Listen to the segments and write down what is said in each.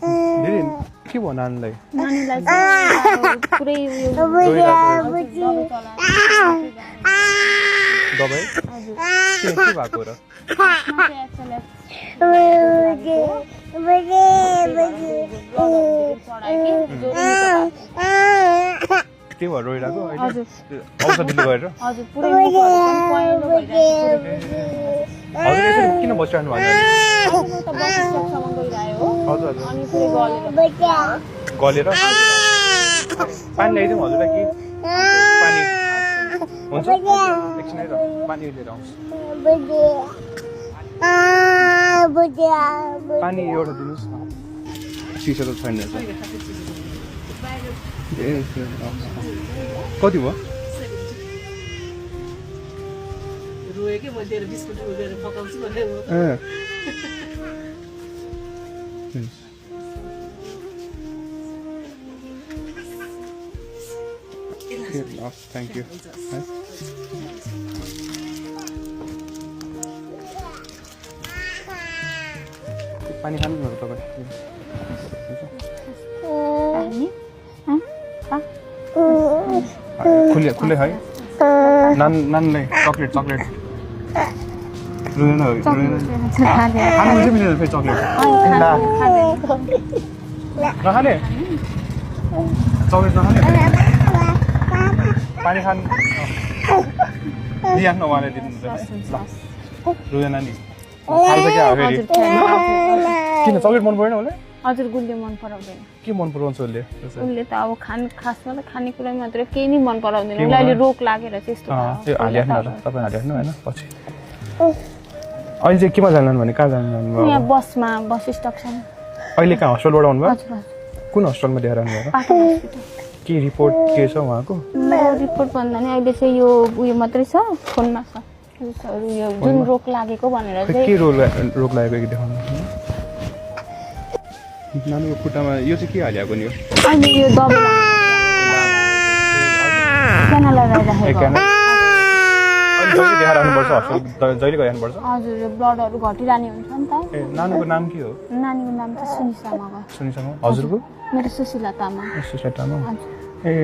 दिदी के भयो नानीलाई नानीलाई चाहिँ पुरै दबाई के भएको र के भयो रोइरहेको अहिले औषधिले गरेर हजुर पुरै पहेँलो भइरहेको हजुर यसरी किन बसिरहनु भएको हजुर हजुर अनि पुरै गलेर पानी ल्याइदिउँ हजुरलाई कि पानी हुन्छ एकछिन है त पानी लिएर आउँछु पानी एउटा दिनुहोस् न चिसो त छैन कति भयो रोए के मैले बिस्कुट उडेर पकाउँछु भने थ्याङ्क यू पानी खानुहुन्छ तपाईँ खुल्ले खुल्ले है नानीलाई चक्लेट रुँदैन खानु चाहिँ मिलेन फेरि चक्लेट नखाने चक्लेट नखाने पानी खानु दिइहाल्नु उहाँले दिनुहुन्छ रुँदैन नि खान्छ क्या फेरि किन चक्लेट मन परेन उसले हजुर गुलियो मन पराउँदैन के मन पराउँछ उसले उसले त अब खासमा त खानेकुरा मात्रै केही नै मन पराउँदैन उसलाई अहिले रोग लागेर चाहिँ यस्तो त्यो हालिहाल्नु होला तपाईँ हालिहाल्नु होइन पछि अहिले चाहिँ केमा जानु भने कहाँ जानु यहाँ बसमा बस स्टप छ अहिले कहाँ हस्पिटलबाट आउनुभयो हजुर कुन हस्पिटलमा लिएर आउनुभयो के रिपोर्ट के छ उहाँको रिपोर्ट भन्दा नि अहिले चाहिँ यो उयो मात्रै छ फोनमा छ यो जुन रोग लागेको भनेर चाहिँ के रोग लागेको कि देखाउनु नानीको खुट्टामा यो चाहिँ के हालिएको नि अहिले यो दबाई क्यानाला लगाइराखेको जहिले देखाइराख्नुपर्छ हस्पिटल जहिले गइराख्नुपर्छ हजुर यो ब्लडहरू घटिरहने हुन्छ नि त ए नानीको नाम के हो नानीको नाम चाहिँ सुनिसा मगर सुनिसँग हजुरको मेरो सुशीला तामाङ ए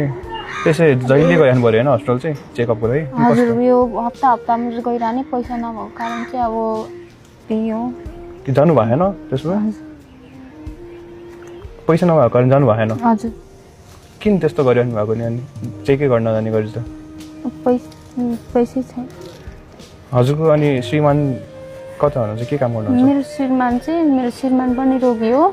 त्यसै जहिले गइरहनु पऱ्यो होइन हस्पिटल चाहिँ चेकअपको लागि हजुर यो हप्तामा गइरहने पैसा नभएको कारण चाहिँ अब त्यही हो कि जानु भएन त्यसमा पैसा नभएको कारण जानु भएन हजुर किन त्यस्तो गरिरहनु भएको नि अनि चेकै गर्न जाने गरी त पैसै छैन हजुरको अनि श्रीमान कता हुनुहुन्छ के काम गर्नुहुन्छ मेरो श्रीमान पनि रोगी हो